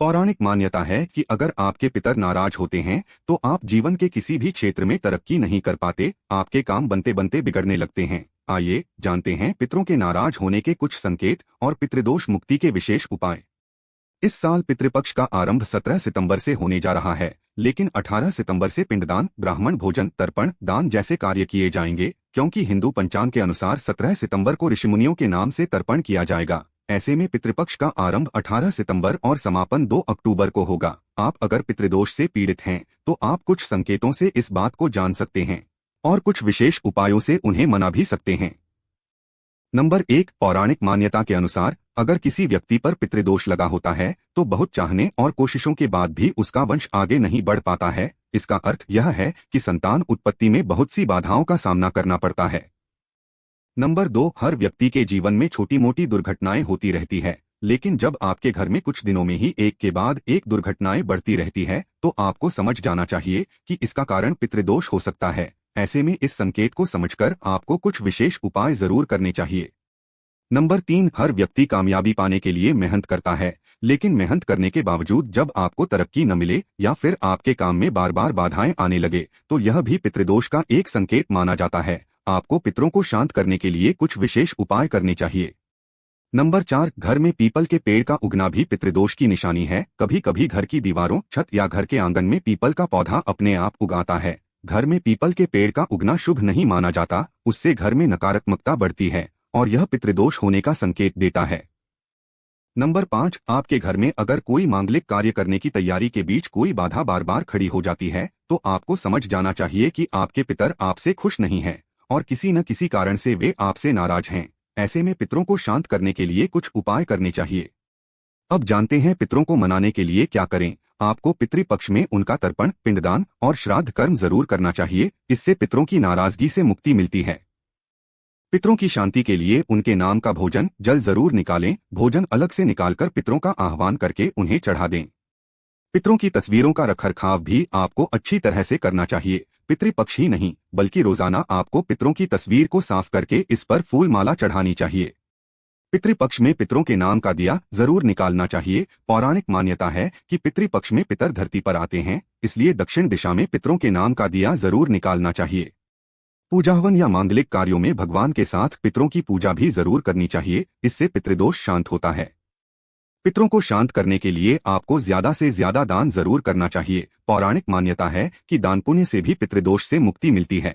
पौराणिक मान्यता है कि अगर आपके पितर नाराज होते हैं तो आप जीवन के किसी भी क्षेत्र में तरक्की नहीं कर पाते, आपके काम बनते बनते बिगड़ने लगते हैं। आइए जानते हैं पितरों के नाराज होने के कुछ संकेत और पितृदोष मुक्ति के विशेष उपाय। इस साल पितृपक्ष का आरंभ 17 सितंबर से होने जा रहा है, लेकिन 18 सितंबर से पिंडदान, ब्राह्मण भोजन, तर्पण, दान जैसे कार्य किए जाएंगे, क्योंकि हिंदू पंचांग के अनुसार 17 सितंबर को ऋषिमुनियों के नाम से तर्पण किया जाएगा। ऐसे में पितृपक्ष का आरंभ 18 सितंबर और समापन 2 अक्टूबर को होगा। आप अगर पितृदोष से पीड़ित हैं तो आप कुछ संकेतों से इस बात को जान सकते हैं और कुछ विशेष उपायों से उन्हें मना भी सकते हैं। नंबर 1, पौराणिक मान्यता के अनुसार अगर किसी व्यक्ति पर पितृदोष लगा होता है तो बहुत चाहने और कोशिशों के बाद भी उसका वंश आगे नहीं बढ़ पाता है। इसका अर्थ यह है कि संतान उत्पत्ति में बहुत सी बाधाओं का सामना करना पड़ता है। नंबर 2, हर व्यक्ति के जीवन में छोटी मोटी दुर्घटनाएं होती रहती है, लेकिन जब आपके घर में कुछ दिनों में ही एक के बाद एक दुर्घटनाएं बढ़ती रहती है तो आपको समझ जाना चाहिए कि इसका कारण पितृदोष हो सकता है। ऐसे में इस संकेत को समझकर आपको कुछ विशेष उपाय जरूर करने चाहिए। नंबर 3, हर व्यक्ति कामयाबी पाने के लिए मेहनत करता है, लेकिन मेहनत करने के बावजूद जब आपको तरक्की न मिले या फिर आपके काम में बार बार बाधाएं आने लगे तो यह भी पितृदोष का एक संकेत माना जाता है। आपको पितरों को शांत करने के लिए कुछ विशेष उपाय करने चाहिए। नंबर 4, घर में पीपल के पेड़ का उगना भी पितृदोष की निशानी है। कभी कभी घर की दीवारों, छत या घर के आंगन में पीपल का पौधा अपने आप उगाता है। घर में पीपल के पेड़ का उगना शुभ नहीं माना जाता, उससे घर में नकारात्मकता बढ़ती है और यह पितृदोष होने का संकेत देता है। नंबर 5, आपके घर में अगर कोई मांगलिक कार्य करने की तैयारी के बीच कोई बाधा बार बार खड़ी हो जाती है तो आपको समझ जाना चाहिए कि आपके पितर आपसे खुश नहीं हैं और किसी न किसी कारण से वे आपसे नाराज हैं। ऐसे में पितरों को शांत करने के लिए कुछ उपाय करने चाहिए। अब जानते हैं पितरों को मनाने के लिए क्या करें। आपको पितृपक्ष में उनका तर्पण, पिंडदान और श्राद्ध कर्म जरूर करना चाहिए। इससे पितरों की नाराजगी से मुक्ति मिलती है। पितरों की शांति के लिए उनके नाम का भोजन, जल जरूर निकालें। भोजन अलग से निकालकर पितरों का आह्वान करके उन्हें चढ़ा दें। पितरों की तस्वीरों का रखरखाव भी आपको अच्छी तरह से करना चाहिए। पितृपक्ष ही नहीं बल्कि रोजाना आपको पितरों की तस्वीर को साफ करके इस पर फूल माला चढ़ानी चाहिए। पितृपक्ष में पितरों के नाम का दिया जरूर निकालना चाहिए। पौराणिक मान्यता है कि पितृपक्ष में पितर धरती पर आते हैं, इसलिए दक्षिण दिशा में पितरों के नाम का दिया जरूर निकालना चाहिए। पूजा हवन या मांगलिक कार्यों में भगवान के साथ पितरों की पूजा भी जरूर करनी चाहिए, इससे पितृदोष शांत होता है। पितरों को शांत करने के लिए आपको ज्यादा से ज्यादा दान जरूर करना चाहिए। पौराणिक मान्यता है कि दान पुण्य से भी पितृदोष से मुक्ति मिलती है।